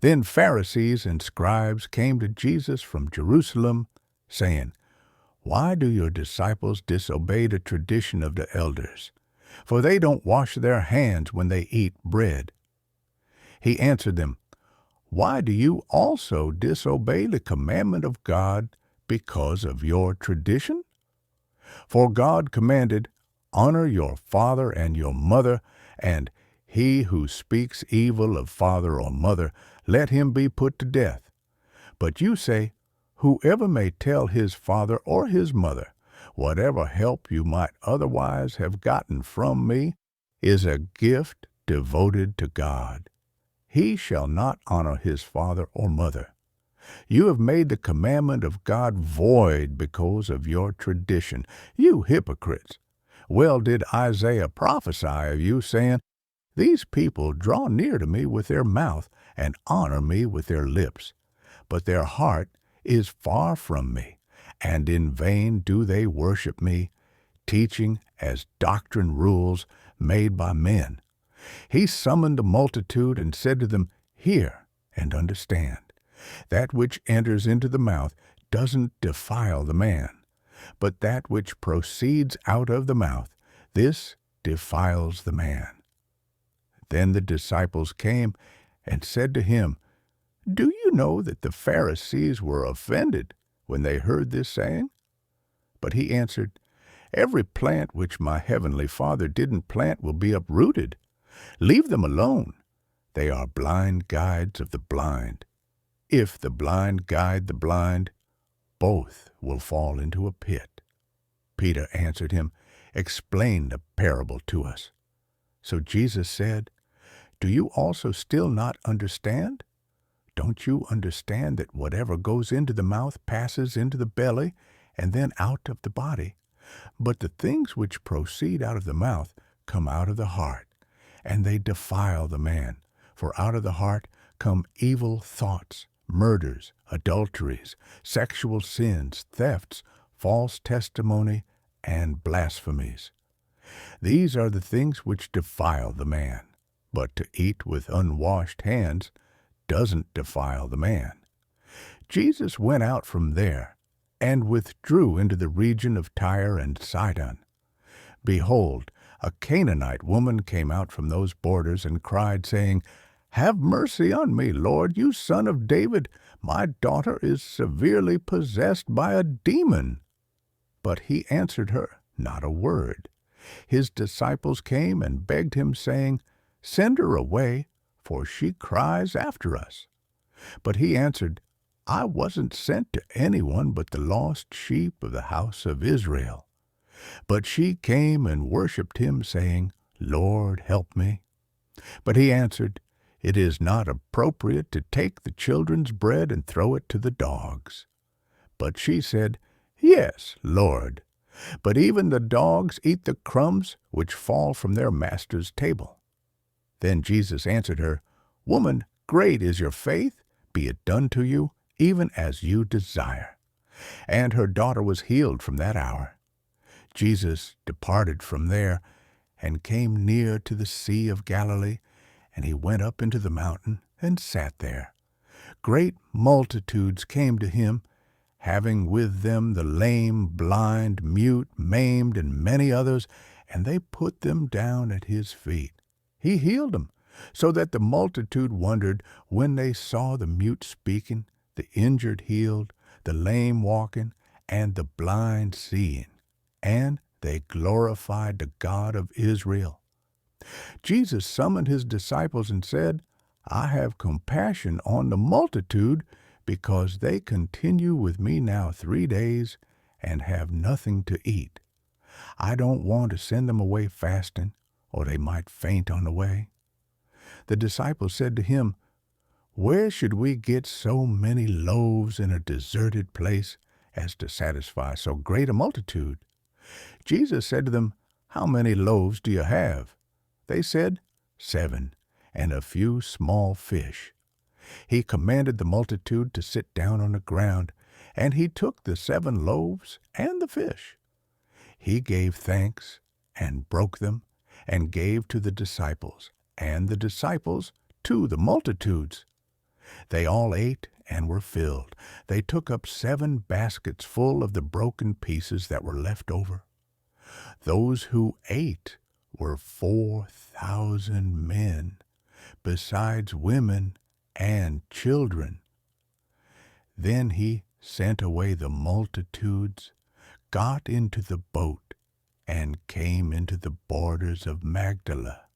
Then Pharisees and scribes came to Jesus from Jerusalem, saying, "Why do your disciples disobey the tradition of the elders? For they don't wash their hands when they eat bread." He answered them, "Why do you also disobey the commandment of God because of your tradition? For God commanded, 'Honor your father and your mother,' and 'He who speaks evil of father or mother, let him be put to death.' But you say, 'Whoever may tell his father or his mother, whatever help you might otherwise have gotten from me is a gift devoted to God. He shall not honor his father or mother.' You have made the commandment of God void because of your tradition. You hypocrites! Well did Isaiah prophesy of you, saying, 'These people draw near to me with their mouth and honor me with their lips, but their heart is far from me, and in vain do they worship me, teaching as doctrine rules made by men.' He summoned the multitude and said to them, 'Hear and understand. That which enters into the mouth doesn't defile the man, but that which proceeds out of the mouth, this defiles the man.' Then the disciples came and said to him, 'Do you know that the Pharisees were offended when they heard this saying?' But he answered, 'Every plant which my heavenly Father didn't plant will be uprooted. Leave them alone. They are blind guides of the blind. If the blind guide the blind, both will fall into a pit.' Peter answered him, 'Explain the parable to us.' So Jesus said, 'Do you also still not understand? Don't you understand that whatever goes into the mouth passes into the belly and then out of the body? But the things which proceed out of the mouth come out of the heart, and they defile the man. For out of the heart come evil thoughts, murders, adulteries, sexual sins, thefts, false testimony, and blasphemies. These are the things which defile the man. But to eat with unwashed hands doesn't defile the man." Jesus went out from there and withdrew into the region of Tyre and Sidon. Behold, a Canaanite woman came out from those borders and cried, saying, "Have mercy on me, Lord, you son of David. My daughter is severely possessed by a demon." But he answered her not a word. His disciples came and begged him, saying, "Send her away, for she cries after us." But he answered, "I wasn't sent to anyone but the lost sheep of the house of Israel." But she came and worshipped him, saying, "Lord, help me." But he answered, "It is not appropriate to take the children's bread and throw it to the dogs." But she said, "Yes, Lord, but even the dogs eat the crumbs which fall from their master's table." Then Jesus answered her, "Woman, great is your faith, be it done to you, even as you desire." And her daughter was healed from that hour. Jesus departed from there and came near to the Sea of Galilee, and he went up into the mountain and sat there. Great multitudes came to him, having with them the lame, blind, mute, maimed, and many others, and they put them down at his feet. He healed them, so that the multitude wondered when they saw the mute speaking, the injured healed, the lame walking, and the blind seeing. And they glorified the God of Israel. Jesus summoned his disciples and said, "I have compassion on the multitude, because they continue with me now 3 days and have nothing to eat. I don't want to send them away fasting, or they might faint on the way." The disciples said to him, "Where should we get so many loaves in a deserted place as to satisfy so great a multitude?" Jesus said to them, "How many loaves do you have?" They said, 7, and a few small fish. He commanded the multitude to sit down on the ground, and he took the 7 loaves and the fish. He gave thanks and broke them and gave to the disciples, and the disciples to the multitudes. They all ate and were filled. They took up 7 baskets full of the broken pieces that were left over. Those who ate were 4,000 men, besides women and children. Then he sent away the multitudes, got into the boat, and came into the borders of Magdala.